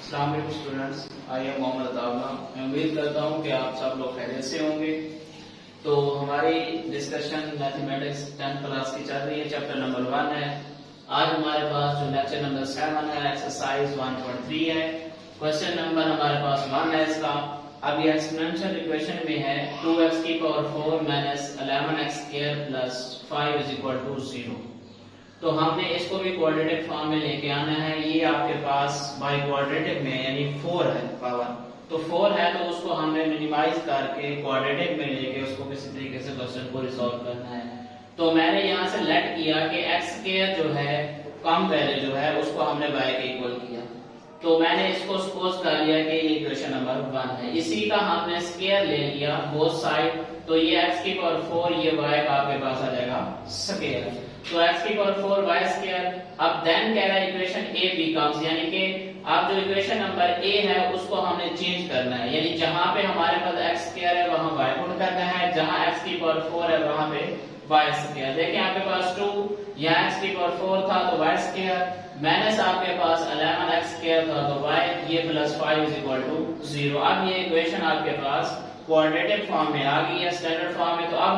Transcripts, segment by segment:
अस्सलाम वालेकुम students, I am Mohammad Ataullah. मैं उम्मीद करता हूँ कि आप सब लोग खैरियत से होंगे। तो हमारी डिस्कशन मैथमेटिक्स 10th क्लास की चल रही है, चैप्टर नंबर 1 है। आज हमारे पास जो लेक्चर नंबर 7 है, एक्सरसाइज 1.3 है। क्वेश्चन नंबर हमारे पास 1 है इसका। अब ये एक्सपोनेंशियल इक्वेशन में है 2x की power 4 minus 11x square plus 5 is equal to 0। तो हमने इसको भी क्वाड्रेटिक फॉर्म में लेके आना है। ये आपके पास बाय क्वाड्रेटिक में यानी 4 है पावर, तो 4 है तो उसको हमने मिनिमाइज करके क्वाड्रेटिक में लेके उसको किसी तरीके से क्वेश्चन को रिजॉल्व करना है। तो मैंने यहाँ से लेट किया कि x स्क्वायर जो है कम वैल्यू जो है उसको हमने y के इक्वल किया। तो मैंने इसको सपोज कर लिया कि ये इक्वेशन नंबर 1 है। इसी का हमने स्क्वायर ले लिया बोथ साइड, तो ये x की पावर 4 ये y का आपके पास आ जाएगा स्क्वायर। तो x की पावर 4 y स्क्वायर। अब देन कह रहा है इक्वेशन a बिकम्स, यानी कि आप जो इक्वेशन नंबर a है उसको हमने चेंज करना है, यानी जहां पे हमारे पास x स्क्वायर है वहां y पुट करना है, जहां x की पावर 4 है वहां पे y स्क्वायर। देखिए आपके पास 2, यहाँ x की पावर 4 था तो y स्क्वायर, माइनस आपके पास 11x स्क्वायर था तो y, ये प्लस 5 इज इक्वल टू 0। अब ये इक्वेशन आपके पास क्वाड्रेटिक फॉर्म में आ गई है, स्टैंडर्ड फॉर्म में। तो अब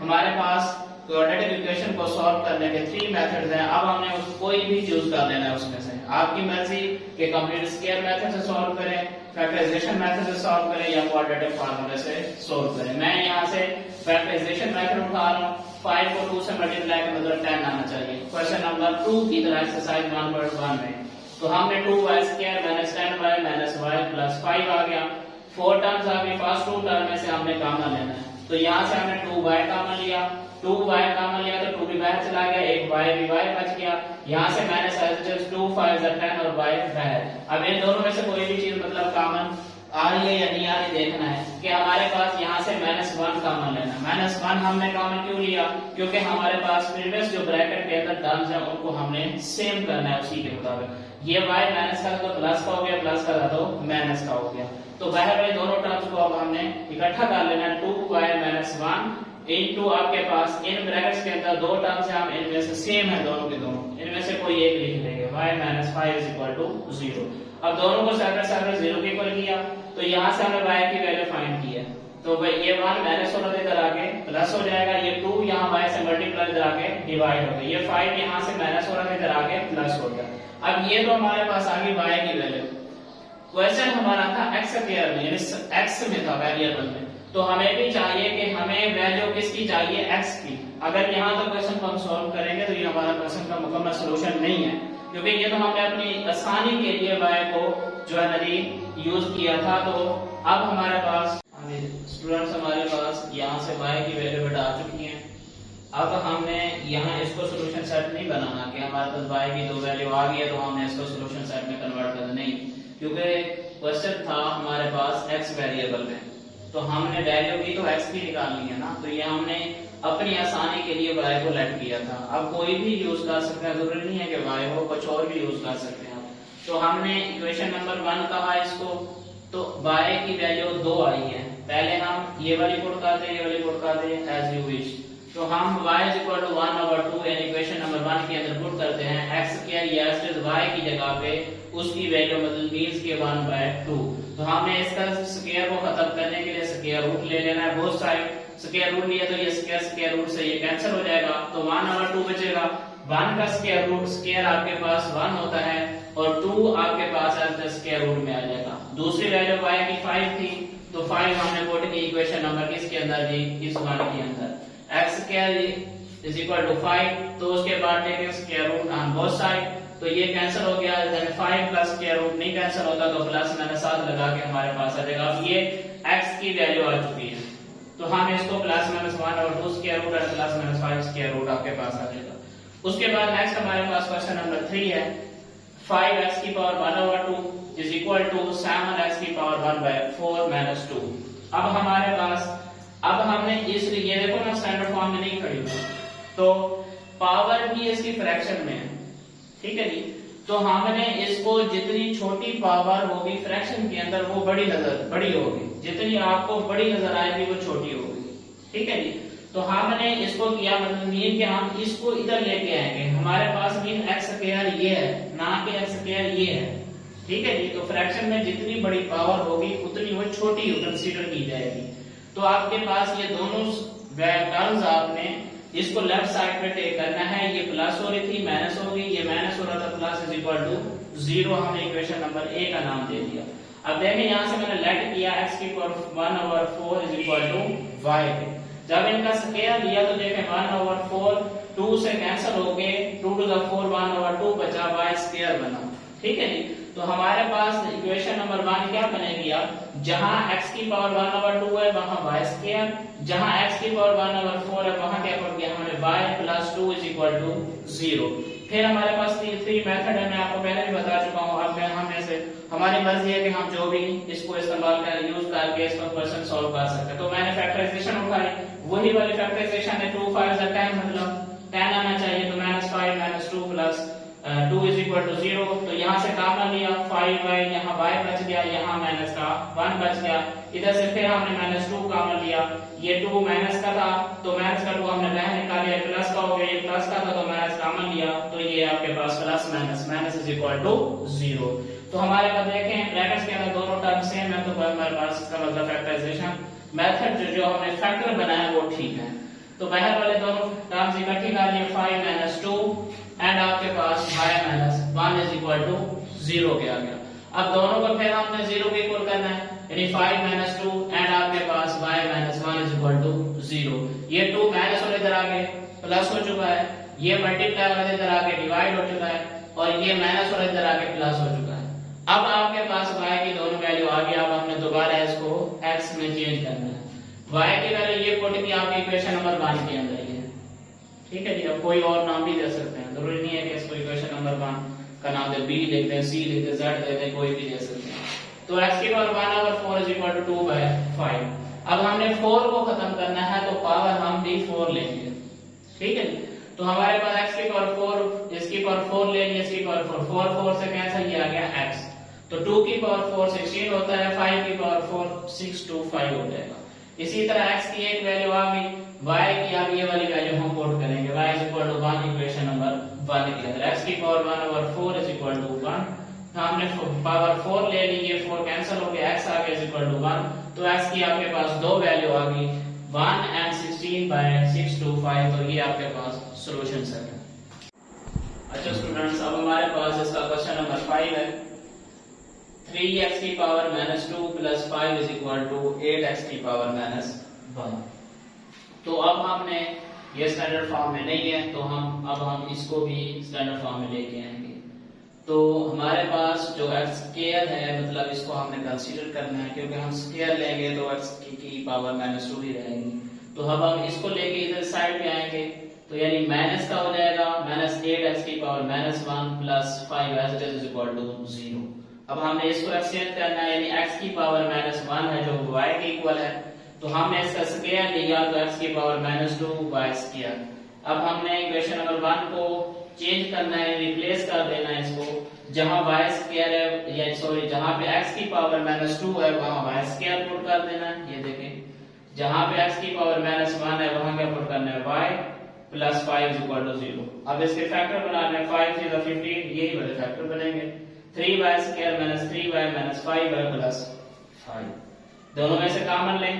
हमारे पास क्वाड्रेटिक इक्वेशन को सॉल्व करने के 3 मेथड्स हैं। अब हमने कोई भी चूज कर लेना है उसमें से, आपकी मर्जी कि कंप्लीट स्क्वायर मेथड से सॉल्व करें, फैक्टराइजेशन मेथड से सॉल्व करें या क्वाड्रेटिक फार्मूले से सॉल्व करें। मैं यहाँ से फैक्टराइजेशन मेथड उठा रहा हूँ। 5 को 2 से मल्टीप्लाई का मतलब 10 आना चाहिए। क्वेश्चन नंबर 2 की तरह एक्सरसाइज 1.1 में तो हमने 2y square minus 10y minus y plus 5 आ गया। 4 टर्म्स आ गई, फर्स्ट 2 टर्म में से हमने कॉमन लेना है। तो यहाँ से हमने 2y कॉमन लिया, 2y कॉमन लिया तो 2 भी बाहर चला गया, एक y भी y बच गया। यहाँ से माइनस 2 5 10 और y बाहर। अब इन दोनों में से कोई भी चीज मतलब कॉमन आ रही है या नहीं आ रही देखना है कि हमारे पास यहाँ से -1 कॉमन लेना है। -1 हमने कॉमन क्यों लिया? क्योंकि हमारे पास प्रीवियस जो ब्रैकेट के अंदर टर्म्स हैं उनको हमने सेम करना है उसी के मुताबिक। ये y माइनस का तो प्लस का हो गया, प्लस का था तो माइनस का हो गया। तो बाहर वाले दोनों टर्म्स को अब हमने इकट्ठा कर लेना है। 2y माइनस 1 इनटू आपके पास इन ब्रैकेट्स के अंदर दो टर्म्स हैं, हम इनमें से सेम है दोनों के दोनों, इनमें से कोई एक लिख लेंगे। y minus 5 is equal to 0। अब दोनों को सेपरेट 0 के इक्वल किया तो यहाँ से हमने y की वैल्यू फाइंड की है। तो ये 1 माइनस हो रहा है इधर आके प्लस हो जाएगा, ये 2 यहाँ y से मल्टीप्लाई इधर आके डिवाइड हो गया, ये 5 यहाँ से माइनस हो रहा है इधर आके प्लस हो गया। अब ये तो हमारे पास आ गई y की वैल्यू। क्वेश्चन हमारा था x स्क्वायर में, यानी x में था वेरिएबल में, तो हमें भी चाहिए कि हमें वैल्यू किसकी चाहिए, x की। अगर यहाँ तक क्वेश्चन को हम सॉल्व करेंगे तो ये हमारा क्वेश्चन का मुकम्मल सलूशन नहीं है, क्योंकि ये तो हमने अपनी आसानी के लिए y को जो है नदी यूज किया था। तो अब हमारे पास स्टूडेंट्स हमारे पास यहाँ से y की वैल्यू बेटा आ चुकी है। अब हमने यहाँ इसको सोल्यूशन सेट नहीं बनाना कि हमारे पास y की दो वैल्यू आ गई है तो हमने इसको सोल्यूशन सेट में कन्वर्ट करना, नहीं, क्योंकि क्वेश्चन था हमारे पास x वेरिएबल में, तो हमने वैल्यू की तो x की निकालनी है ना। तो ये हमने अपनी आसानी के लिए y को लेट किया था। अब कोई भी यूज कर सकते हैं, जरूरी नहीं है कि y हो, कुछ और भी यूज कर सकते हैं। तो हमने इक्वेशन नंबर 1 कहा इसको, तो y की वैल्यू 2 आई है। पहले हम ये वाली पुट कर दे, ये वाली पुट कर दे एज यू विश। तो हम y इज इक्वल टू 1/2 यानी इक्वेशन नंबर 1 के अंदर पुट करते हैं x स्क्वायर या y की जगह पे उसकी वैल्यू मतलब मींस के 1/2। तो हमने इसका स्क्वायर को खत्म करने के लिए स्क्वायर रूट ले लेना है बोथ साइड। स्क्वायर रूट लिया तो ये स्क्वायर रूट से ये कैंसिल हो जाएगा, तो 1/2 बचेगा। 1 का स्क्वायर रूट स्क्वायर आपके पास 1 होता है और 2 आपके पास स्क्वायर रूट में आ जाएगा। दूसरी वैल्यू y की 5 थी, तो 5 हमने पुट की इक्वेशन नंबर किसके अंदर दी, इस 1 के अंदर। x square is equal to 5, तो उसके बाद taking square root on both side, तो ये कैंसिल हो गया। देन 5 प्लस स्क्वायर रूट नहीं कैंसिल होता, तो प्लस मैंने साथ लगा के हमारे पास आ जाएगा। अब ये x की वैल्यू आ चुकी है, तो हम इसको प्लस माइनस 1/2 स्क्वायर रूट और प्लस माइनस 5 स्क्वायर रूट आपके पास आ जाएगा। उसके बाद नेक्स्ट हमारे पास क्वेश्चन नंबर 3 है 5x की power 1/2 is equal to 7x की पावर 1/4 माइनस 2। अब हमारे पास अब हमने इसलिए ये देखो ना स्टैंडर्ड फॉर्म में नहीं खड़ी हुई, तो पावर भी इसकी फ्रैक्शन में है, ठीक है जी। तो हमने इसको जितनी छोटी पावर होगी फ्रैक्शन के अंदर वो बड़ी होगी, जितनी आपको बड़ी नजर आएगी वो छोटी होगी, ठीक है जी। तो हमने इसको किया मतलब मीन कि हम इसको इधर लेके आएंगे। हमारे पास मीन x स्क्वायर ये है, ना कि x स्क्वायर ये है, ठीक है जी। तो फ्रैक्शन में जितनी बड़ी पावर होगी उतनी वो छोटी कंसीडर की जाएगी। तो आपके पास ये दोनों टर्म्स आपने इसको लेफ्ट साइड पे टेक करना है। ये प्लस हो रही थी माइनस हो गई, ये माइनस हो रहा था प्लस इज इक्वल टू 0। हमने इक्वेशन नंबर ए का नाम दे दिया। अब देखें यहाँ से मैंने लेट किया x की power 1/4 is equal to y पे। जब इनका स्क्वायर लिया तो देखें 1/4 2 से कैंसिल हो गए, 2 टू द 4 1/2 बचा, y स्क्वायर बना। ठीक है जी। तो हमारे पास इक्वेशन नंबर 1 क्या बनेगी? अब जहां x की पावर 1/2 है वहां y स्क्वायर, जहां x की पावर 1/4 है वहां क्या पड़ गया हमें y plus 2 is equal to 0। फिर हमारे पास 3 मेथड है, मैं आपको पहले भी बता चुका हूं। अब मैं हम में से हमारी मर्जी है कि हम जो भी इसको इस्तेमाल कर यूज करके इसको क्वेश्चन सॉल्व कर सकते हैं। तो मैंने फैक्टराइजेशन उठाई, वही वाली फैक्टराइजेशन है। 2 5 10 मतलब 10 आना चाहिए। तो -5 - 2 प्लस 2 इज इक्वल टू 0। तो यहाँ से कॉमन लिया 5y, यहाँ y बच गया, यहाँ माइनस का 1 बच गया। इधर से फिर हमने -2 कॉमन लिया, ये 2 माइनस का था तो माइनस का 2 हमने बाहर निकाल लिया, प्लस का हो गया, ये प्लस का था तो माइनस कॉमन लिया, तो ये आपके पास plus minus is equal to 0। तो हमारे पास देखें ब्रैकेट्स के अंदर दोनों टर्म सेम है, तो हमारे पास इसका मतलब फैक्टराइजेशन मेथड जो हमने फैक्टर बनाया वो ठीक है। तो बाहर वाले दोनों टर्म्स इकट्ठी कर लिए 5 - 2 एंड आपके पास y - 1 इज इक्वल टू 0 के आ गया। अब दोनों को फिर हमने 0 के इक्वल करना है, यानी 5 - 2 एंड आपके पास y - 1 इज इक्वल टू 0। ये 2 माइनस और इधर आगे प्लस हो चुका है, ये मल्टीप्लाई और इधर आगे डिवाइड हो चुका है, और ये माइनस और इधर आगे प्लस हो चुका है। अब आपके पास y की दोनों वैल्यू आ गई। अब हमने दोबारा इसको x में चेंज करना है। y की वैल्यू ये पुट की आपकी इक्वेशन नंबर 1 के अंदर ही है। ठीक है जी। अब कोई और नाम भी दे सकते हैं, जरूरी नहीं है कि इसको इक्वेशन नंबर 1 का नाम दे, b लिख दें, c लिख दें, z दे दें, कोई भी दे सकते हैं। तो x की पावर 1/4 इज इक्वल टू 2/5। अब हमने 4 को खत्म करना है तो पावर हम भी 4 लेंगे। ठीक है। तो हमारे पास x की पावर 4, इसकी पावर 4 ले ली, इसकी पावर 4 4 से कैंसिल, ये आ गया x। तो 2 की पावर 4 16 होता है, 5 की पावर 4 6 2 5 हो जाएगा। इसी तरह x की एक वैल्यू आ गई, y की अब ये वाली वैल्यू हम पुट करेंगे, y is equal to 1 equation number 1 के अंदर। x की पावर 1/4 इज इक्वल टू 1, हमने पावर 4 ले ली, ये 4 कैंसिल हो गया, x आ गया इज इक्वल टू 1। तो x की आपके पास दो वैल्यू आ गई, 1 एंड 16/6 2 5। तो ये आपके पास सॉल्यूशन सेट है। अच्छा स्टूडेंट्स, अब हमारे पास इसका क्वेश्चन नंबर 5 है। 3x की power -2 plus 5 is equal to 8x की पावर -1। तो अब हमने ये स्टैंडर्ड फॉर्म में नहीं है, तो अब हम इसको भी स्टैंडर्ड फॉर्म में लेके आएंगे। तो हमारे पास जो x स्क्वायर है, मतलब इसको हमने कंसीडर करना है, क्योंकि हम स्क्वायर लेंगे तो x की पावर -2 ही रहेगी। तो अब हम इसको लेके इधर साइड पे आएंगे, तो यानी माइनस का हो जाएगा -8x की power -1 plus 5 as it is equal to 0। अब हमने इसको एक्सचेंज करना है, यानी x की पावर -1 है जो y के इक्वल है, तो हमने इसका स्क्वायर लिया तो x की पावर -2 y स्क्वायर। अब हमने इक्वेशन नंबर 1 को चेंज करना है, रिप्लेस कर देना है इसको, जहां y स्क्वायर है, या सॉरी जहां पे x की पावर -2 है वहां y स्क्वायर पुट कर देना है। ये देखें, जहां पे x की पावर -1 है वहां क्या पुट करना है, y plus 5 is equal to 0। अब इसके फैक्टर बनाने हैं, 5 3 15, यही वाले फैक्टर बनेंगे, 3y square -3y -5y plus 5। दोनों में से कॉमन लें,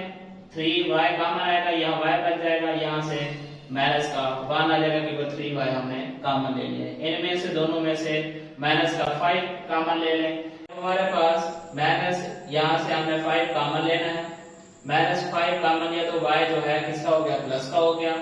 3y कॉमन आएगा, यहाँ y बच जाएगा, यहाँ से माइनस का 1 आ जाएगा क्योंकि 3y हमने कॉमन ले लिया है। इनमें से दोनों में से माइनस का 5 कॉमन ले लें। हमारे पास माइनस, यहाँ से हमने 5 कॉमन लेना है, -5 कॉमन लिया तो y जो है किसका हो गया, प्लस का हो गया।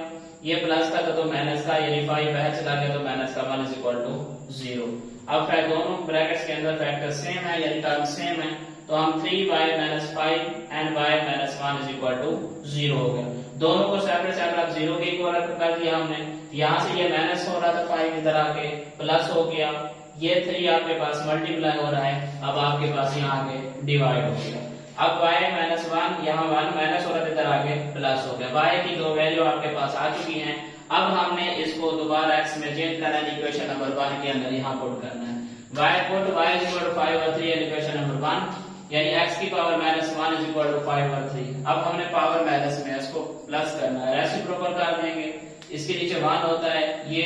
ये प्लस का था तो माइनस का, यानी 5 बाहर चला गया तो माइनस का 1 इज इक्वल टू 0। अब दोनों ब्रैकेट्स के अंदर फैक्टर सेम है, यानी टर्म सेम है, तो हम 3y - 5 and y - 1 is equal to 0 हो गया। दोनों को सेपरेट सेपरेट 0 के इक्वल कर दिया हमने। यहाँ से ये माइनस हो रहा था 5 इधर आके प्लस हो गया, ये 3 आपके पास मल्टीप्लाई हो रहा है, अब आपके पास यहाँ आगे डिवाइड हो गया। अब y -1, यहाँ 1 माइनस हो रहा था इधर आगे प्लस हो गया। y की दो वैल्यू आपके पास आ चुकी हैं। अब हमने इसको दोबारा x में चेंज करना है, इक्वेशन नंबर 1 के अंदर यहाँ पुट करना है। y put y is equal to 5 और 3 इक्वेशन नंबर 1, यानी x की पावर -1 इज इक्वल टू 5 और 3। अब हमने पावर माइनस में इसको प्लस करना है, रेसिप्रोकल कर देंगे, इसके नीचे 1 होता है, ये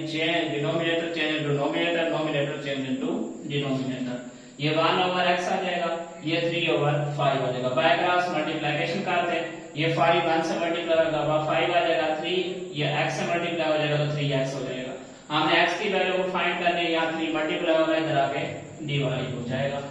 change denominator change into nominator, nominator change into denominator, ये 1 ओवर x आ जाएगा, ये 3 ओवर 5 आ जाएगा। बाय क्रॉस मल्टीप्लिकेशन करते हैं, ये 5 1 से मल्टीप्लाई होगा 5 आ जाएगा, 3 ये x से मल्टीप्लाई हो जाएगा तो 3x हो जाएगा। हमने x की वैल्यू को फाइंड करनी है, यहाँ 3 मल्टीप्लाई होगा, इधर आके डिवाइड हो जाएगा।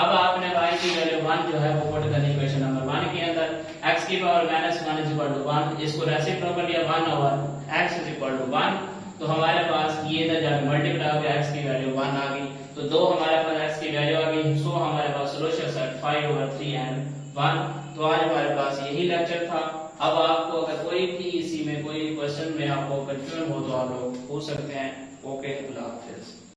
अब आपने y की वैल्यू 1 जो है वो पुट करनी है इक्वेशन नंबर 1 के अंदर, x की पावर -1 = 1, इसको रेसिप्रोकल लिया 1 ओवर x = 1, तो हमारे पास ये इधर जाके मल्टीप्लाई हो गया, x की वैल्यू 1 आ गई, तो 2 हमारे पास x की वैल्यू आ गई। सो हमारे पास सोल्यूशन सेट 5 ओवर 3 एंड 1। तो आज हमारे पास यही लेक्चर था। अब आपको अगर कोई भी इसी में कोई क्वेश्चन में आपको कंफ्यूजन हो तो आप लोग पूछ सकते हैं। ओके, अल्लाह हाफिज़।